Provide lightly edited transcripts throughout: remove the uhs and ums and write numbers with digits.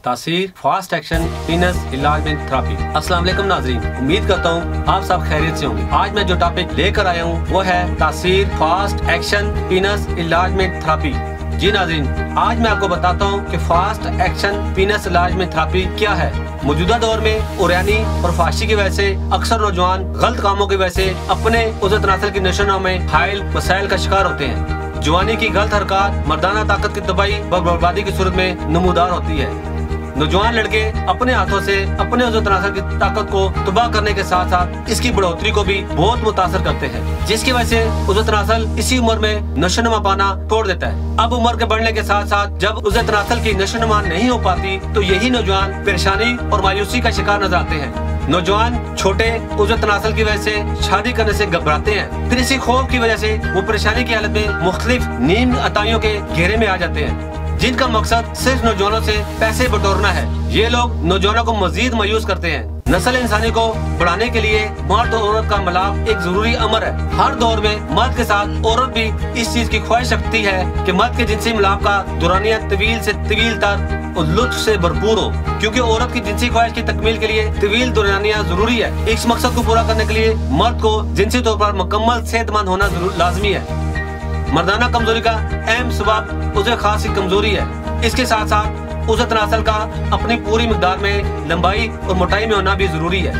तासीर fast action पीनस इलाज में थेरेपी। अस्सलाम वालेकुम नाज़रीन, उम्मीद करता हूँ आप सब खैरियत से होंगे। आज मैं जो टॉपिक लेकर आया हूँ वो है तासीर फास्ट एक्शन पीनस इलाज में थेरेपी। जी नाज़रीन, आज मैं आपको बताता हूँ कि फास्ट एक्शन पीनस इलाज में थेरेपी क्या है। मौजूदा दौर में उरैनी और फाशी की वजह से अक्सर नौजवान गलत कामों की वजह से अपने उज़्व तनासुल की नशोनुमा में हाइल मसाइल का शिकार होते हैं। जवानी की गलत हरकत मर्दाना ताकत की तबाही व बर्बादी की सूरत में नमूदार होती है। नौजवान लड़के अपने हाथों से अपने उज़्व तनासुल की ताकत को तबाह करने के साथ साथ इसकी बढ़ोतरी को भी बहुत मुतासर करते हैं, जिसकी वजह से उज़्व तनासुल इसी उम्र में नशोनुमा पाना छोड़ देता है। अब उम्र के बढ़ने के साथ साथ जब उज़्व तनासुल की नशोनुमा नहीं हो पाती तो यही नौजवान परेशानी और मायूसी का शिकार नजर आते हैं। नौजवान छोटे उज़्व तनासुल की वजह से शादी करने से घबराते हैं, फिर इसी खौफ की वजह से वो परेशानी की हालत में मुख्तलिफ नींद अताइयों के घेरे में आ जाते हैं, जिनका मकसद सिर्फ नौजवानों से पैसे बटोरना है। ये लोग नौजवानों को मजीद मायूस करते हैं। नस्ल इंसानी को बढ़ाने के लिए मर्द और औरत का मिलाप एक जरूरी अमर है। हर दौर में मर्द के साथ औरत भी इस चीज की ख्वाहिश रखती है कि मर्द के जिनसी मिलाप का दौरानिया तवील से तवील तर और लुत्फ से भरपूर हो, क्योंकि औरत की जिनसी ख्वाहिश की तकमील के लिए तवील दौरानिया जरूरी है। इस मकसद को पूरा करने के लिए मर्द को जिनसी तौर पर मुकम्मल सेहतमंद होना लाजमी है। मर्दाना कमजोरी का अहम सबब उज़्व खास की कमजोरी है। इसके साथ साथ उज़्व तनासुल का अपनी पूरी मिकदार में लंबाई और मोटाई में होना भी जरूरी है।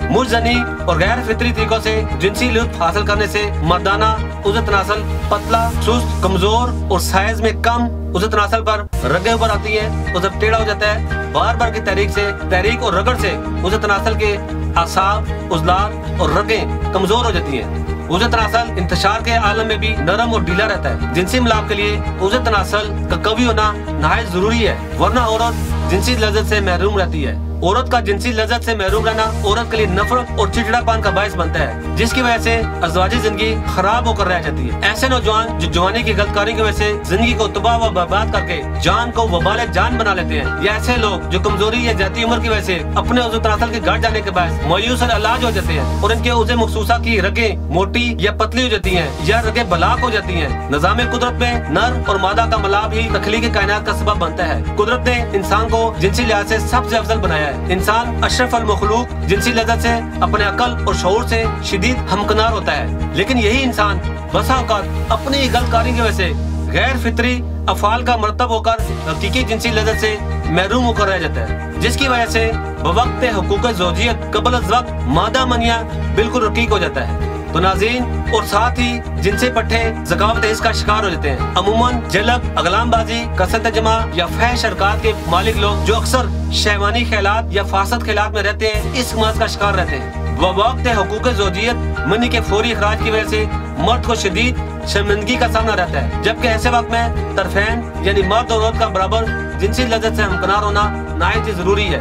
मुजनी और गैर फितरी तरीकों से जिनसी लुत्फ हासिल करने से मर्दाना उज़्व तनासुल पतला, सुस्त, कमजोर और साइज में कम उज़्व तनासुल पर रगें उभर आती है, उज़्व टेढ़ा हो जाता है। बार बार की तहरीक और रगड़ से उज़्व तनासुल के आसाब, उज़लात और रगें कमजोर हो जाती है। उज़्व तनासुल इंतशार के आलम में भी नरम और ढीला रहता है। जिनसी मिलाप के लिए उज़्व तनासुल का कवी होना नहायत जरूरी है, वरना औरत जिनसी लज़्ज़त से महरूम रहती है। औरत का जिनसी लज़्ज़त से महरूम रहना औरत के लिए नफरत और चिड़चिड़ापन का बायस बनता है, जिसकी वजह से अज़वाजी जिंदगी खराब होकर रह जाती है। ऐसे नौजवान जो जवानी की गलतकारी की वजह से जिंदगी को तबाह व बर्बाद करके जान को वबाल जान बना लेते हैं, या ऐसे लोग जो कमजोरी या जाती उम्र की वजह से अपने उज़्व तनासुल के घट जाने के बाद मायूस और इलाज हो जाते हैं और इनके उज़्व मखसूसा की रगें मोटी या पतली हो जाती है या रगें बलाक हो जाती है। निज़ाम कुदरत में नर और मादा का मिलाप ही तख्लीक कायनात का सबब बनता है। कुदरत ने इंसान को जिनसी लिहाज से सबसे अफजल बनाया है। इंसान अशरफ अल मखलूक जिनसी लज़्ज़त से अपने अकल और शऊर से शदीद हमकनार होता है, लेकिन यही इंसान बसा औक़ात अपनी गलतकारी की वजह से गैर फितरी अफ़ाल का मरतब होकर हकीकी जिनसी लज़्ज़त से महरूम होकर रह जाता है, जिसकी वजह से बवक्त हुकूक ज़ौजियत क़ब्ल अज़ वक्त मादा मनिया बिल्कुल रकीक हो जाता है। तो नाज़रीन, और साथ ही जिनसे पट्टे ज़कावत इसका शिकार हो जाते हैं। अमूमन जलब, अगलामबाजी, कसरत जमा या फहश हरकत के मालिक लोग जो अक्सर शहवानी ख्यालात या फासद ख्यालात में रहते हैं, इस मर्ज़ का शिकार रहते हैं। वक्त हुकूक ज़ौजियत मनी के फौरी इखराज की वजह से मर्द को शदीद शर्मिंदगी का सामना रहता है, जबकि ऐसे वक्त में तरफैन यानी मर्द और औरत का बराबर जिनसी लज़्ज़त से हमकनार होना नायत जरूरी है,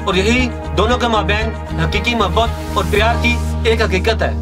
और यही दोनों के माबैन हकीकी मोहब्बत और प्यार की एक हकीकत है।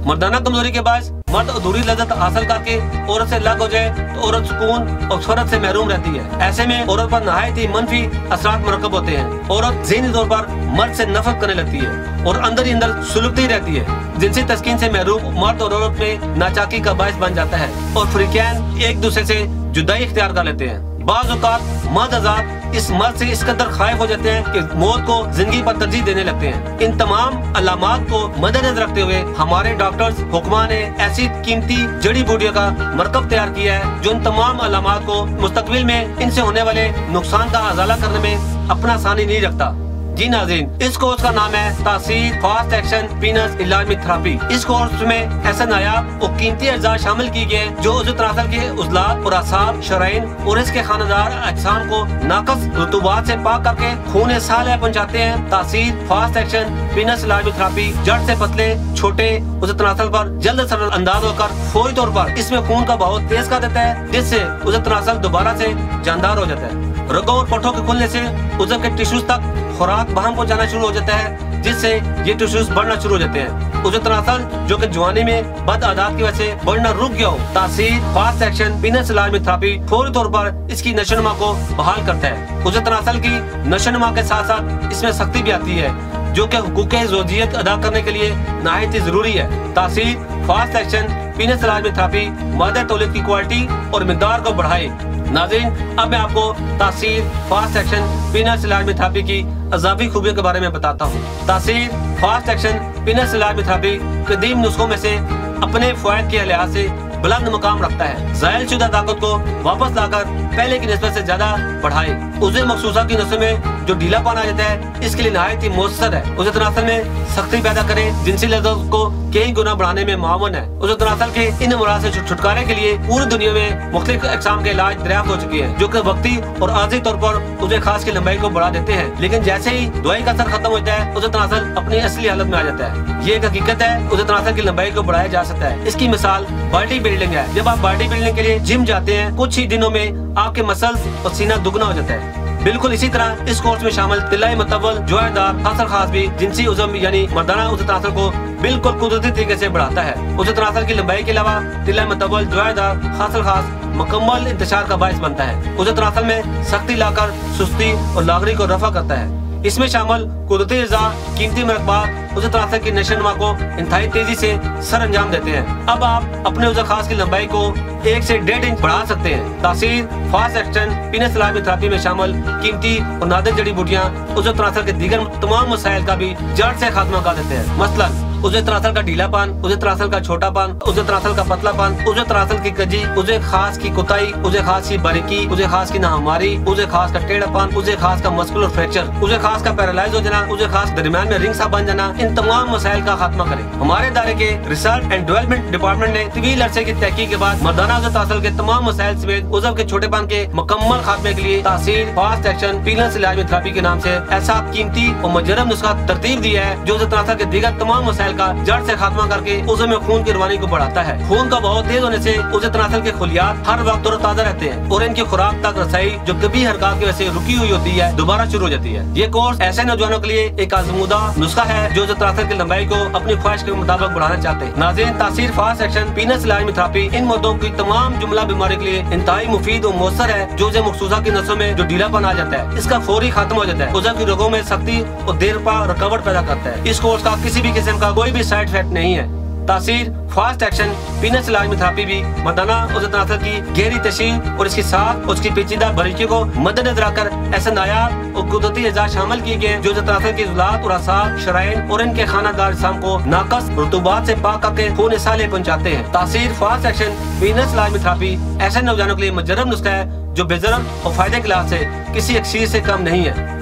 मर्दाना कमजोरी के बाद मर्द अधूरी लज़्ज़त हासिल करके औरत से अलग हो जाए तो औरत सुकून और फरत से महरूम रहती है। ऐसे में औरत पर नहायत ही मनफी असरात मरकब होते हैं। औरत ज़हनी तौर पर मर्द से नफरत करने लगती है और अंदर ही अंदर सुलगती रहती है। जिनसी तस्कीन से महरूम मर्द और औरत में नाचाकी का बायस बन जाता है और फरीकैन एक दूसरे से जुदाई इख्तियार कर लेते हैं। बाज़ औक़ात मर्द आज़ाद इस मर्द से इस कदर खाइफ हो जाते हैं कि मौत को जिंदगी पर तरजीह देने लगते हैं। इन तमाम अलामात को मद्देनजर रखते हुए हमारे डॉक्टर्स हुक्मा ने ऐसी कीमती जड़ी बूटियों का मरकब तैयार किया है जो इन तमाम अलामात को मुस्तकबिल में इनसे होने वाले नुकसान का अजाला करने में अपना आसानी नहीं रखता। जी नाज़रीन, इस कोर्स का नाम है तासीर फास्ट एक्शन पीनस इलाज में थेरेपी। इस कोर्स में ऐसे नायाब और कीमती अज्जा शामिल किए गए जो उज़्व तनासुल के उज़लात और आसाब, शराइन और इसके खानदार अजसाम को नाकस रुतूबात से पाक करके खून साल पहुँचाते हैं। तासीर फास्ट एक्शन पीनस इलाज में थेरेपी जड़ से पतले छोटे उज़्व तनासुल पर जल्द असर अंदाज होकर फौरी तौर पर इसमें खून का बहाव तेज कर देता है, जिससे उज़्व तनासुल दोबारा से जानदार हो जाता है। रगों और पट्टों के खुलने से उज़्व के टिश्यूज तक खुराक बहम पहुंचाना शुरू हो जाता है, जिससे ये टिश्यूज बढ़ना शुरू हो जाते हैं। उज़्व तनासुल जो कि जवानी में बद आदत की वजह से बढ़ना रुक गया हो, तासीर फास्ट एक्शन पीनस इलाज में थेरेपी फौरी तौर पर इसकी नशोनुमा को बहाल करता है। उज़्व तनासुल की नशोनुमा के साथ साथ इसमें सख्ती भी आती है, जो कि हुकूक ज़ौजियत अदा करने के लिए नहायत ही जरूरी है। तासीर फास्ट एक्शन पीनस इलाज में थेरेपी मादा तौलीद की क्वालिटी और मिकदार को बढ़ाए, नाज़रीन, अब मैं आपको तासीर फास्ट एक्शन पीनस इलाज में थेरेपी की अज़ाफ़ी खूबियों के बारे में बताता हूँ। तासीर फास्ट एक्शन पीनस इलाज में थेरेपी कदीम नुस्खों में से अपने फ़वाइद के लिहाज से बुलंद मुकाम रखता है। ज़ायल शुदा ताकत को वापस लाकर पहले की निस्बत से ज्यादा बढ़ाए। उज़े मखसूसा की नसों में जो ढीलापन आ जाता है, इसके लिए नहायत ही मुअस्सर है। उज़े तनासल में सख्ती पैदा करे, जिनसी लज़्ज़त को कई गुना बढ़ाने में मावन है। उज़े तनासल के इन अमराज़ से छुटकारे के लिए पूरी दुनिया में मुख्तलिफ अक़साम के इलाज दरियाफ्त हो चुके हैं, जो कि वक्ती और आर्ज़ी तौर पर उज़े खास की लंबाई को बढ़ा देते हैं। लेकिन जैसे ही दवाई का असर खत्म होता है, उज़े तनासल अपनी असली हालत में आ जाता है। ये एक हकीकत है, उज़े तनासल की लंबाई को बढ़ाया जा सकता है। इसकी मिसाल बॉडी बिल्डिंग है। जब आप बॉडी बिल्डिंग के लिए जिम जाते हैं, कुछ ही दिनों में आपके मसल्स और सीना दुगना हो जाता है। बिल्कुल इसी तरह इस कोर्स में शामिल तिल्लाए मतवल जोयदार हासिल खास भी जिनसी उज़म यानी मर्दाना उज़े तनासल को बिल्कुल कुदरती तरीके से बढ़ाता है। उज़े तनासल की लंबाई के अलावा तिल्लाए मतवल जोयदार हासिल खास मुकम्मल इंतशार का बाइस बनता है। उज़े तनासल में सख्ती लाकर सुस्ती और लागरी को रफा करता है। इसमें शामिल कुदरती ग़िज़ा, कीमती मरकबात उज़े तनासल की नशोनुमा को इंतहाई तेजी से सर अंजाम देते हैं। अब आप अपने उज़े खास की लंबाई को 1 से 1.5 इंच बढ़ा सकते हैं। तासीर फास्ट एक्शन पीनस इलाज में थेरेपी में शामिल कीमती और नादिर जड़ी बूटियाँ उज़े तनासल के दीगर तमाम मसाइल का भी जड़ से खात्मा कर देते हैं। मसलन उज़े तनासल का ढीलापन, उज़े तनासल का छोटापन, उज़े तनासल का पतलापन, उज़े तनासल की कजी, उज़े खास की कुताई, उज़े खास की बारीकी, उज़े खास की नाहमारी, उज़े खास का टेढ़ापन, उज़े खास का मस्कुलर फ्रैक्चर, उज़े खास का पैरालाइज हो जाना, उज़े खास दरमियान में रिंग सा बन जाना, इन तमाम मसाइल का खात्मा करें। हमारे इदारे के रिसर्च एंड डेवलपमेंट डिपार्टमेंट ने तवील अरसे की तहकीक के बाद मर्दाना उज़े तनासल के तमाम मसाइल समेत उज़व के छोटेपन के मुकम्मल खात्मे के लिए तासीर फास्ट एक्शन पीनस इलाज में थेरेपी के नाम से ऐसा कीमती और मुजर्रब नुस्खा तरतीब दिया है, जो उज़े तनासल के दीगर तमाम मसाइल का जड़ से खात्मा करके उज़े में खून की रवानी को बढ़ाता है। खून का बहाव तेज होने से उज़े तनासल के खुलियात हर वक्त तरोताजा रहते हैं और इनकी खुराक तक रसाई जो कभी हरकत की वजह से रुकी हुई होती है, दोबारा शुरू हो जाती है। ये कोर्स ऐसे नौजवानों के लिए एक आज़मूदा नुस्खा है जो उज़े तनासल की लंबाई को अपनी ख्वाहिश के मुताबिक बढ़ाना चाहते हैं। नाज़रीन, तासीर फास्ट एक्शन पीनस इलाज में थेरेपी इन मुद्दों की तमाम जुमला बीमारी के लिए इंतहाई मुफीद और मौसर है, जो उज़े मखसूसा की नसों में जो ढीलापन आ जाता है, इसका फौरी खात्मा हो जाता है। उज़व की रोगों में सख्ती और देर पा रुकावट पैदा करता है। इस कोर्स का किसी भी किस्म का कोई भी साइड इफेक्ट नहीं है। तासीर फास्ट एक्शन पीनस इलाज में थेरेपी भी मर्दाना उज़े तनासल की गहरी तशरीह और इसके साथ उसकी पेचीदा बारीकियों को मद्देनजर रखकर ऐसे नायाब और कुदरती अज़ा शामिल किए गए जो उज़े तनासल की ज़ुलात और आसार शराइन और इनके खानादार अजसाम को नाकस रुतूबात से पाक करके खून साले पहुँचाते हैं। तासीर फास्ट एक्शन पीनस इलाज में थेरेपी ऐसे नौजवानों के लिए मुजर्रब नुस्खा है जो बेज़रर और फायदे के लिहाज से किसी एक चीज से कम नहीं है।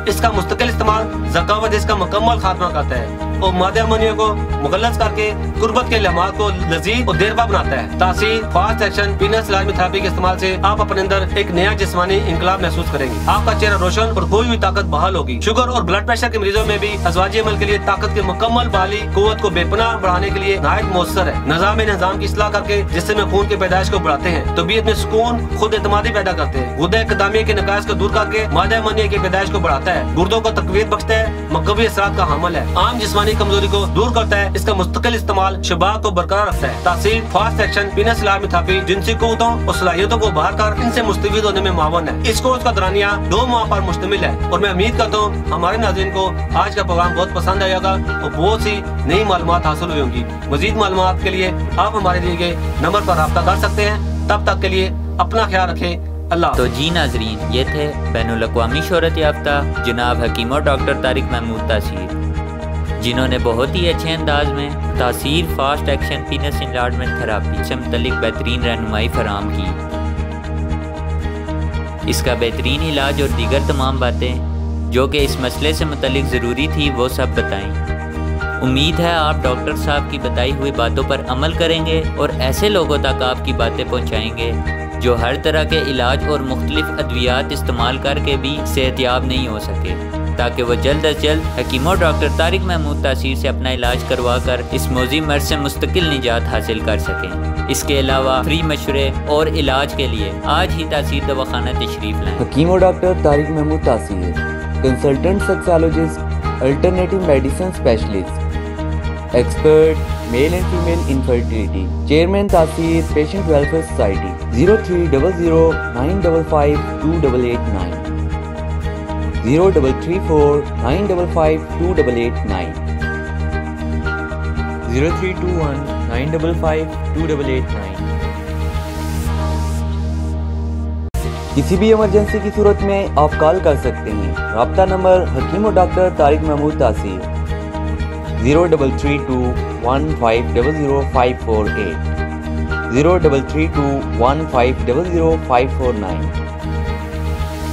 इसका मुस्तकिल इस्तेमाल ज़कावत इसका मुकम्मल खात्मा करता है और मादे अमोनिया को मुगल्लस करके कुर्बत के लम्हात को लजीज और देरपा बनाता है। तासीर फास्ट एक्शन पीनस इलाज में थेरेपी के इस्तेमाल से आप अपने अंदर एक नया जिस्मानी इंकलाब महसूस करेंगे। आपका चेहरा रोशन और खोई हुई ताकत बहाल होगी। शुगर और ब्लड प्रेशर के मरीजों में भी अज़वाजी अमल के लिए ताकत के मुकम्मल बहाली कुव्वत को बेपनाह बढ़ाने के लिए नहायत मौसर है। निज़ाम की इस्लाह करके जिससे में खून की पैदाइश को बढ़ाते हैं, तबीयत में सुकून खुद एतमादी पैदा करते हैं। गुर्दे क़दामिया के नकाइस को दूर करके मादे अमोनिया की पैदाइश को बढ़ाता है। गुर्दों को तकवीत बख्शता है, मक़वी असरात का हामिल है। आम जिस्मानी कमजोरी को दूर करता है। इसका मुस्तकिल इस्तेमाल शबाह को बरकरार रखता है। तासीर फास्ट एक्शन पीनस इलाज में थेरेपी जिनसी क़ुव्वतों और सलाहियतों को बाहर कर इनसे मुस्तफीद होने में मावन है। इस कोर्स का दौरानिया 2 माह पर मुश्तमिल है और मैं उम्मीद करता हूँ हमारे नाज़रीन को आज का प्रोग्राम बहुत पसंद आएगा और बहुत सी नई मालूमात हासिल हुई होंगी। मज़ीद मालूमात के लिए आप हमारे दिए गए नंबर पर राब्ता कर सकते हैं। तब तक के लिए अपना ख्याल रखें। अल्लाह। तो जी नाजरीन, ये थे बैनुल अक़वामी शोहरत याफ्ता जनाब हकीम और डॉक्टर तारिक महमूद तासीर, जिन्होंने बहुत ही अच्छे अंदाज में तासीर फास्ट एक्शन पीनस इन्लार्जमेंट थेरेपी से मुतल्लिक बेहतरीन रहनुमाई फराहम की। इसका बेहतरीन इलाज और दीगर तमाम बातें जो कि इस मसले से मुतल्लिक ज़रूरी थी वो सब बताई। उम्मीद है आप डॉक्टर साहब की बताई हुई बातों पर अमल करेंगे और ऐसे लोगों तक आपकी बातें पहुँचाएँगे जो हर तरह के इलाज और मुख्तलिफ अद्वियात इस्तेमाल करके भी सेहतयाब नहीं हो सके, ताकि वो जल्द अज जल्द हकीम और डॉक्टर तारिक महमूद तासीर से अपना इलाज करवा कर इस मौजी मर्ज से मुस्तकिल निजात हासिल कर सकें। इसके अलावा फ्री मशवरे और इलाज के लिए आज ही तासीर दवाखाना तशरीफ लाएं। हकीम और डॉक्टर तारिक महमूद तासीर, consultant sexologist, alternative medicine specialist, expert male and female infertility, chairman तासीर पेशेंट वेलफेयर सोसाइटी, 0300955289, 0334955289, 0321955289। किसी भी इमरजेंसी की सूरत में आप कॉल कर सकते हैं। राब्ता नंबर हकीम और डॉक्टर तारिक महमूद तासीर 0331500548 0331500549।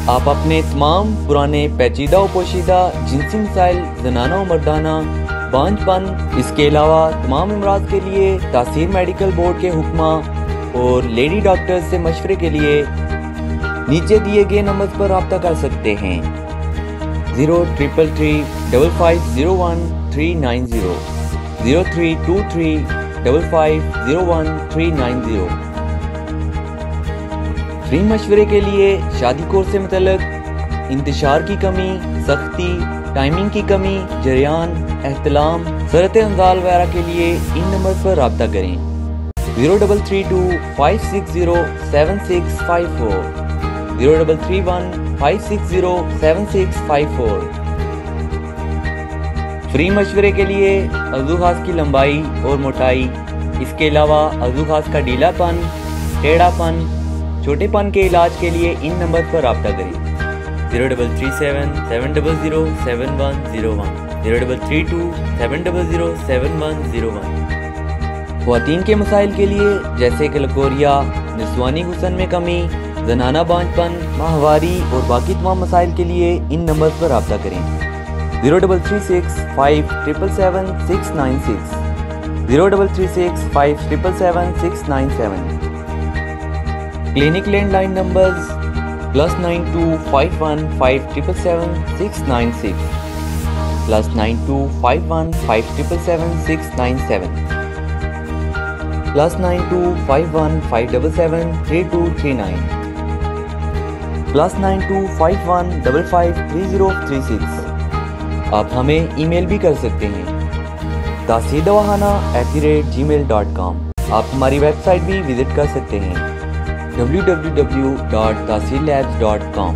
आप अपने तमाम पुराने पेचीदा और पोशीदा जिनसी मसाइल, ज़नाना और मर्दाना, बांझपन, इसके अलावा तमाम अमराज के लिए तासीर मेडिकल बोर्ड के हुक्मा और लेडी डॉक्टर्स से मशवरे के लिए नीचे दिए गए नंबर पर रब्ता कर सकते हैं। 03335501 03235501 फ्री मशवरे के लिए शादी कोर्स से मुतल्लिक इंतशार की कमी, सख्ती, टाइमिंग की कमी, जरियान, एहतलाम, सरत अंजाल वगैरह के लिए इन नंबर पर रब्ता करें। 0332560764 0331560764। फ्री मशवरे के लिए अज़ू खास की लंबाई और मोटाई, इसके अलावा अज़ू खास का ढीलापन, टेढ़ापन, छोटेपन के इलाज के लिए इन नंबर पर रब्ता करें। 0337007101 0332700701। ख़वातीन के मसाइल के लिए जैसे कि लकोरिया, निस्वानी हुस्न में कमी, ज़नाना बांझपन, माहवारी और बाकी तमाम मसाइल के लिए इन नंबर पर रब्ता करें। 0336577696 0336577697। Clinic landline numbers +9251577696 +9251577697 +925157773239 +9251553036। आप हमें ईमेल भी कर सकते हैं taseerdawahana@gmail.com। आप हमारी वेबसाइट भी विजिट कर सकते हैं www.taseerlabs.com।